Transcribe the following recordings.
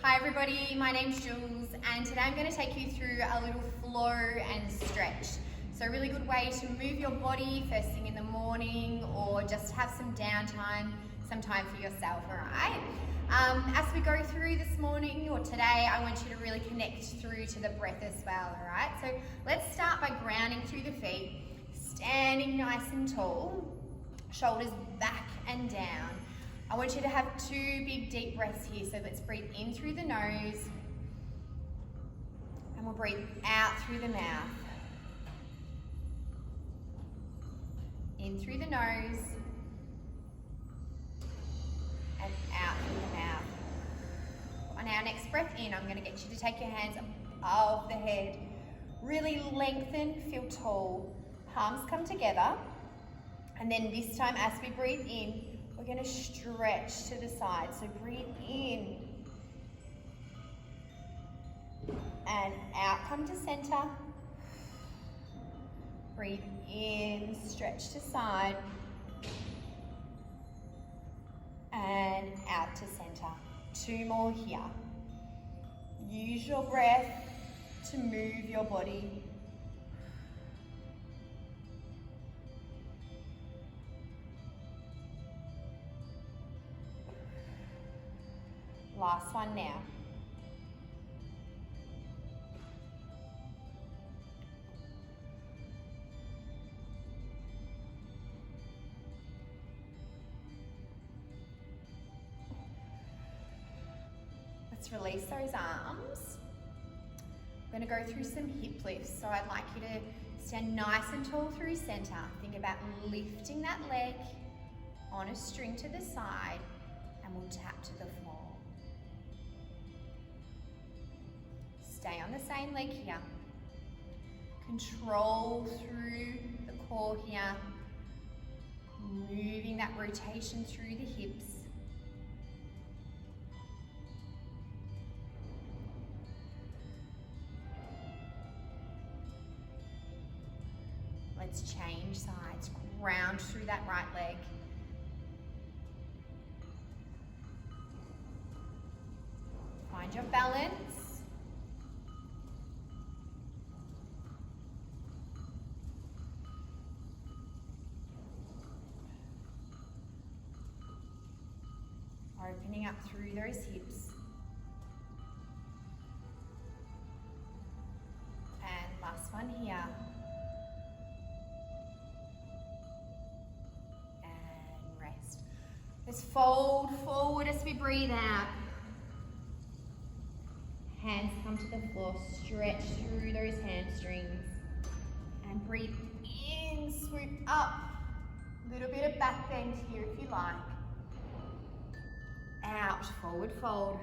Hi everybody, my name's Julz and today I'm going to take you through a little flow and stretch. So a really good way to move your body first thing in the morning or just have some downtime, some time for yourself, alright? As we go through this morning or today, I want you to really connect through to the breath as well, alright? So let's start by grounding through the feet, standing nice and tall, shoulders back and down. I want you to have two big deep breaths here. So let's breathe in through the nose and we'll breathe out through the mouth. In through the nose and out through the mouth. On our next breath in, I'm going to get you to take your hands above the head. Really lengthen, feel tall. Palms come together. And then this time as we breathe in, we're going to stretch to the side. So breathe in and out, come to center. Breathe in, stretch to side and out to center. Two more here. Use your breath to move your body. Last one now. Let's release those arms. We're going to go through some hip lifts. So I'd like you to stand nice and tall through center. Think about lifting that leg on a string to the side and we'll tap to the floor. Stay on the same leg here. Control through the core here. Moving that rotation through the hips. Let's change sides. Ground through that right leg. Find your balance. Opening up through those hips. And last one here. And rest. Let's fold forward as we breathe out. Hands come to the floor, stretch through those hamstrings. And breathe in, swoop up. A little bit of back bend here if you like. Out, forward fold.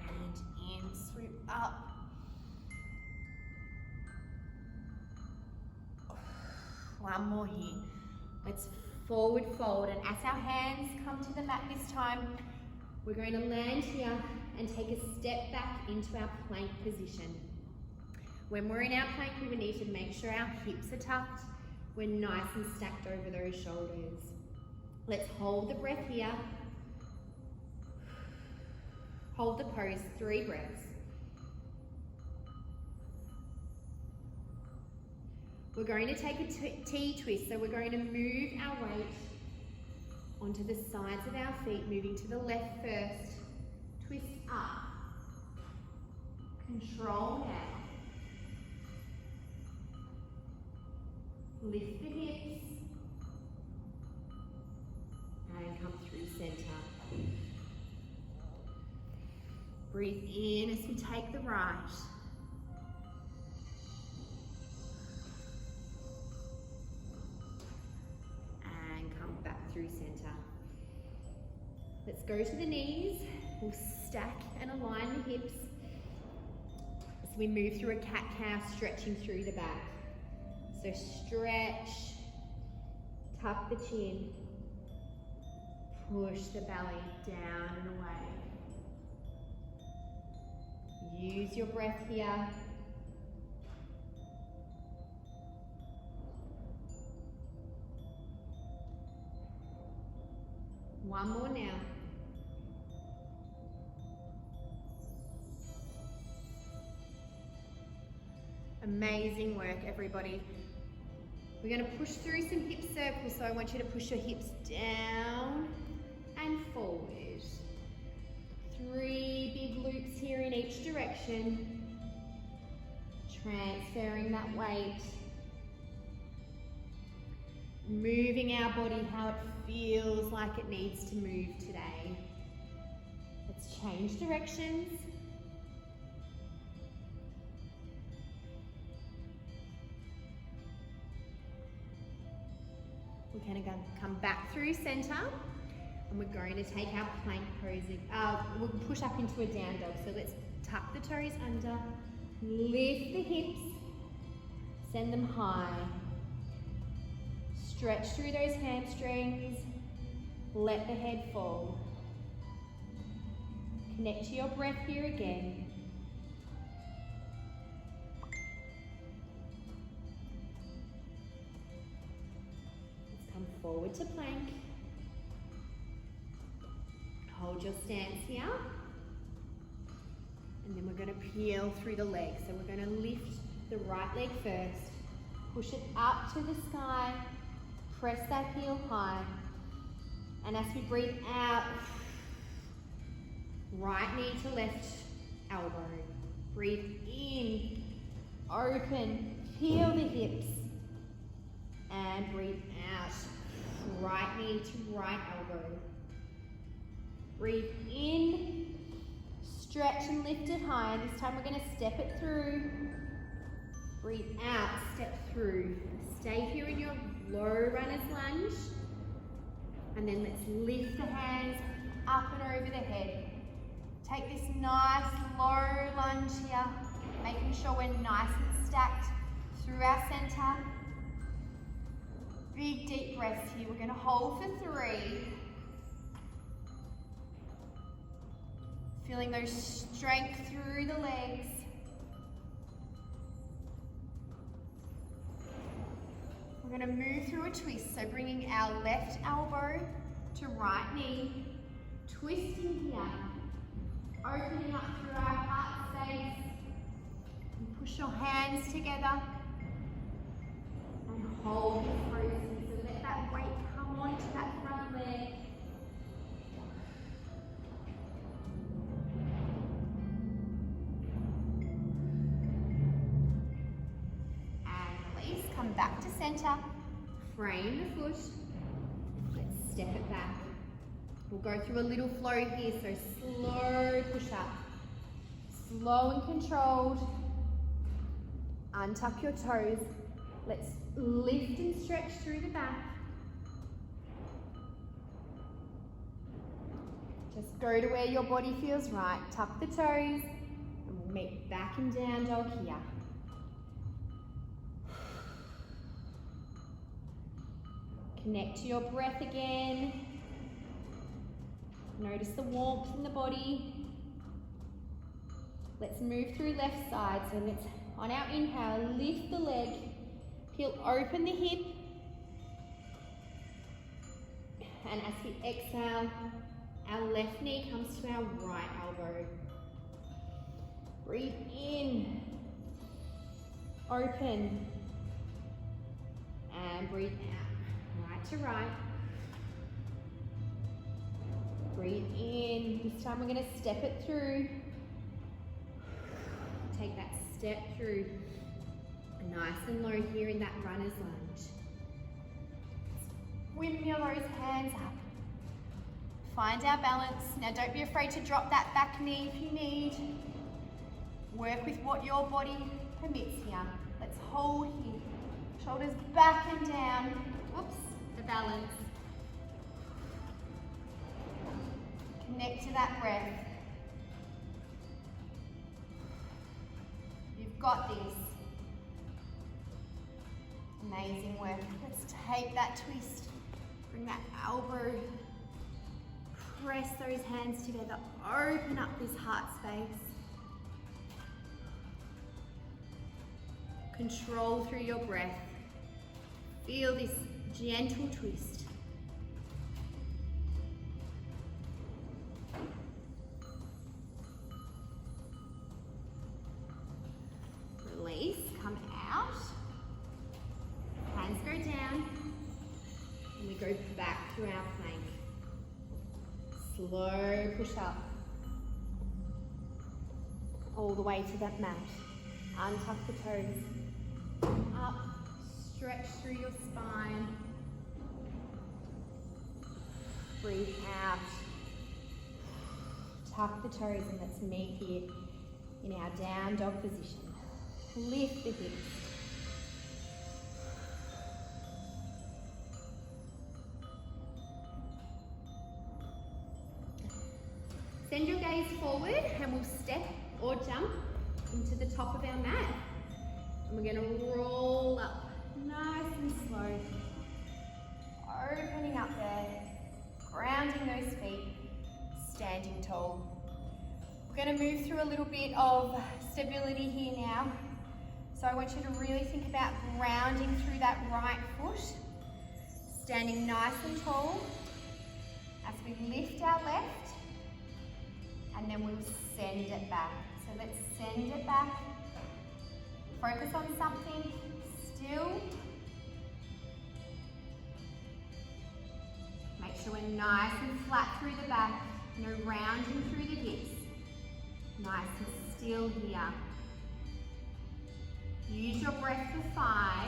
And in, swoop up. One more here. Let's forward fold, and as our hands come to the mat this time, we're going to land here and take a step back into our plank position. When we're in our plank, we need to make sure our hips are tucked. We're nice and stacked over those shoulders. Let's hold the breath here. Hold the pose, 3 breaths. We're going to take a T-twist, so we're going to move our weight onto the sides of our feet, moving to the left first. Twist up. Control now. Lift the hips. And come through center. Breathe in as we take the right. And come back through center. Let's go to the knees. We'll stack and align the hips as we move through a cat-cow, stretching through the back. So stretch, tuck the chin, push the belly down and away. Use your breath here. One more now. Amazing work, everybody. We're going to push through some hip circles, so I want you to push your hips down and forward. 3 big loops here in each direction. Transferring that weight. Moving our body how it feels like it needs to move today. Let's change directions. We're going to come back through center, and we're going to take our plank pose. We'll push up into a down dog. So let's tuck the toes under, lift the hips, send them high. Stretch through those hamstrings, let the head fall. Connect to your breath here again. Come forward to plank. Hold your stance here. And then we're going to peel through the legs. So we're going to lift the right leg first. Push it up to the sky. Press that heel high. And as we breathe out, right knee to left elbow. Breathe in, open, peel the hips. And breathe out, right knee to right elbow. Breathe in, stretch and lift it high. This time we're going to step it through. Breathe out, step through. Stay here in your low runner's lunge. And then let's lift the hands up and over the head. Take this nice low lunge here, making sure we're nice and stacked through our center. Big deep breaths here. We're going to hold for 3. Feeling those strength through the legs. We're going to move through a twist. So bringing our left elbow to right knee. Twisting here. Opening up through our heart space. And push your hands together. And hold it frozen, so let that weight come onto that front leg. And release, come back to center. Frame the foot. Let's step it back. We'll go through a little flow here, so slow push up. Slow and controlled. Untuck your toes. Let's lift and stretch through the back. Just go to where your body feels right. Tuck the toes, and we'll meet back in down dog here. Connect to your breath again. Notice the warmth in the body. Let's move through left side. So let's, on our inhale, lift the leg. Peel open the hip, and as we exhale, our left knee comes to our right elbow. Breathe in, open, and breathe out, right to right. Breathe in, this time we're going to step it through. Take that step through. Nice and low here in that runner's lunge. Windmill those hands up. Find our balance. Now don't be afraid to drop that back knee if you need. Work with what your body permits here. Let's hold here. Shoulders back and down. Oops, the balance. Connect to that breath. You've got this. Amazing work. Let's take that twist. Bring that elbow. Press those hands together. Open up this heart space. Control through your breath. Feel this gentle twist. go back through our plank. Slow push up. All the way to that mat. Untuck the toes. Up, stretch through your spine. Breathe out. Tuck the toes, and let's meet here in our down dog position. Lift the hips. Send your gaze forward and we'll step or jump into the top of our mat. And we're going to roll up nice and slow. Opening up there, grounding those feet, standing tall. We're going to move through a little bit of stability here now. So I want you to really think about grounding through that right foot, standing nice and tall as we lift our left, and then we'll send it back. So let's send it back. Focus on something still. Make sure we're nice and flat through the back. No rounding through the hips. Nice and still here. Use your breath for 5.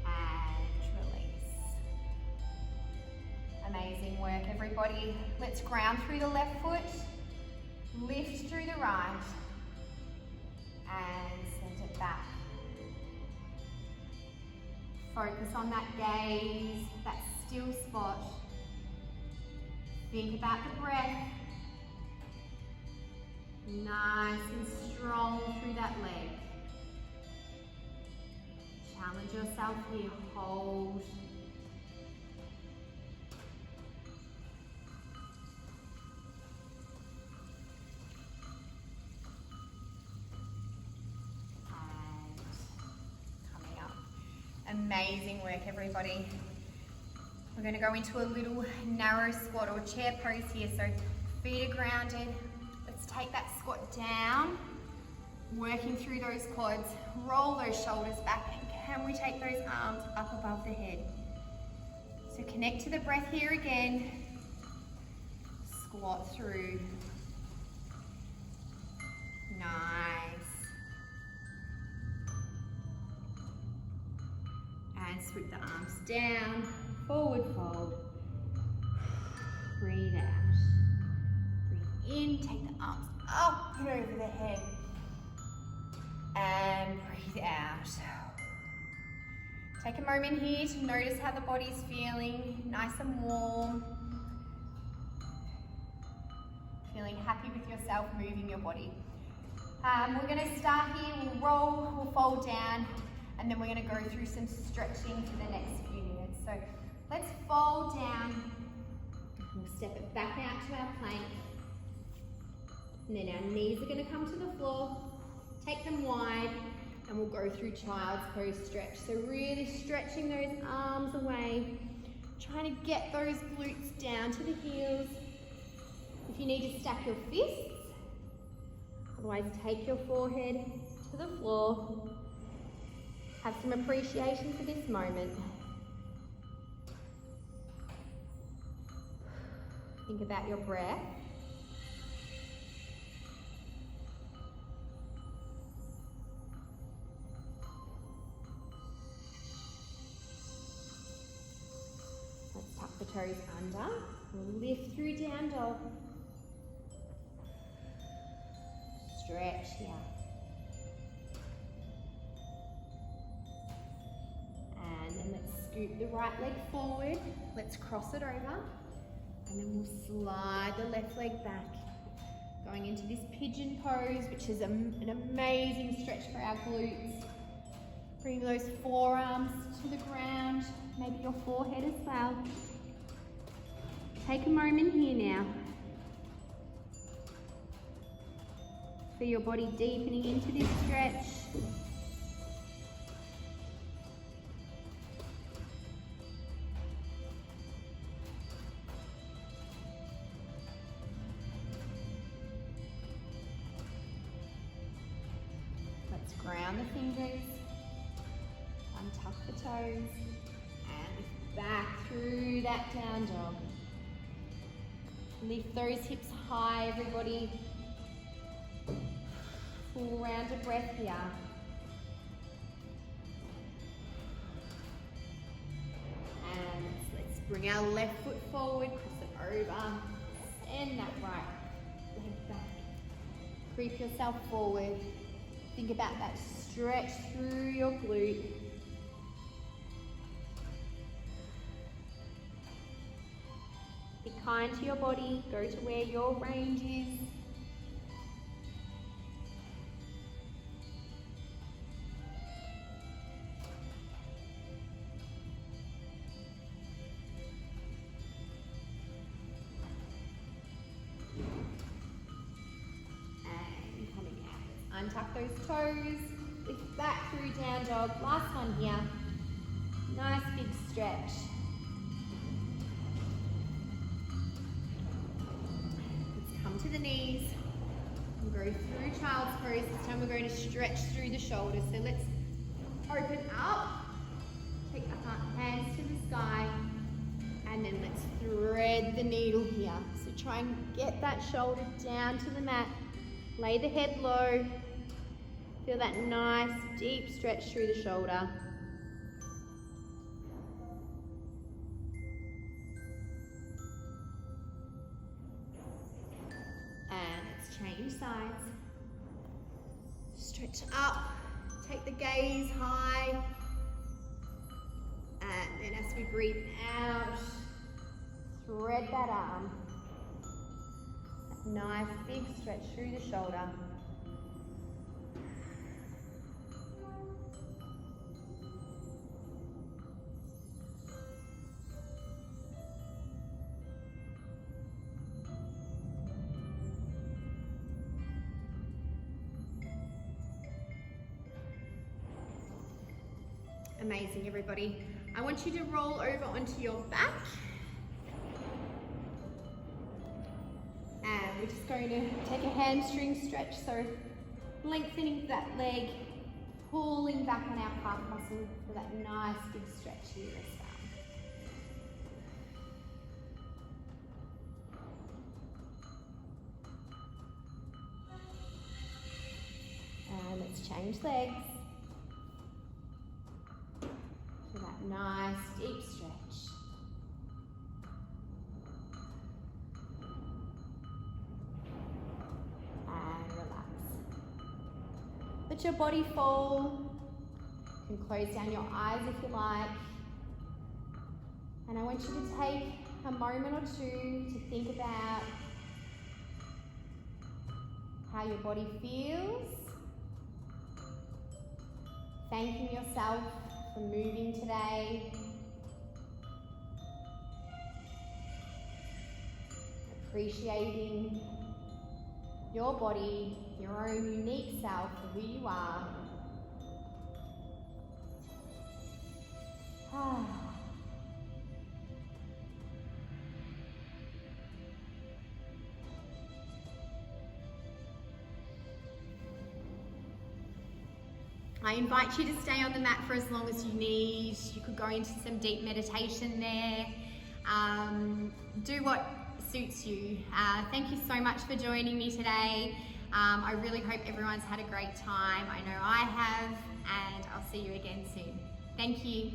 And release. Amazing work, everybody. Let's ground through the left foot. Lift through the right. And send it back. Focus on that gaze, that still spot. Think about the breath. Nice and strong through that leg. Challenge yourself here, hold. Amazing work, everybody. We're going to go into a little narrow squat or chair pose here. So feet are grounded. Let's take that squat down, working through those quads. Roll those shoulders back, and can we take those arms up above the head? So connect to the breath here again. Squat through. Nice. And sweep the arms down, forward fold. Breathe out. Breathe in, take the arms up and over the head. And breathe out. Take a moment here to notice how the body's feeling, nice and warm. Feeling happy with yourself, moving your body. We're going to start here, we'll roll, we'll fold down, and then we're going to go through some stretching for the next few minutes. So let's fold down. We'll step it back out to our plank. And then our knees are going to come to the floor. Take them wide, and we'll go through child's pose stretch. So really stretching those arms away, trying to get those glutes down to the heels. If you need to stack your fists, otherwise take your forehead to the floor. Have some appreciation for this moment. Think about your breath. Let's tuck the toes under. We'll lift through down dog. Stretch here. And then let's scoot the right leg forward. Let's cross it over. And then we'll slide the left leg back. Going into this pigeon pose, which is an amazing stretch for our glutes. Bring those forearms to the ground, maybe your forehead as well. Take a moment here now. Feel your body deepening into this stretch. ground the fingers, untuck the toes, and lift back through that down dog. Lift those hips high, everybody. Full round of breath here. And let's bring our left foot forward, cross it over, send that right leg back. Creep yourself forward. Think about that stretch through your glute. Be kind to your body, go to where your range is. And coming out. Untuck those toes, lift back through down dog. Last one here. Nice big stretch. To the knees, and go through child's pose. This time we're going to stretch through the shoulders. So let's open up, take the hands to the sky, and then let's thread the needle here. So try and get that shoulder down to the mat, lay the head low, feel that nice deep stretch through the shoulder. Change sides. Stretch up, take the gaze high, and then as we breathe out, thread that arm. That nice big stretch through the shoulder. Amazing, everybody. I want you to roll over onto your back. And we're just going to take a hamstring stretch, so lengthening that leg, pulling back on our calf muscle for that nice big stretch here as well. And let's change legs. For that nice deep stretch. And relax. Let your body fall. You can close down your eyes if you like. And I want you to take a moment or two to think about how your body feels. Thanking yourself for moving today. Appreciating your body, your own unique self for who you are. I invite you to stay on the mat for as long as you need. You could go into some deep meditation there. Do what suits you. Thank you so much for joining me today. I really hope everyone's had a great time. I know I have, and I'll see you again soon. Thank you.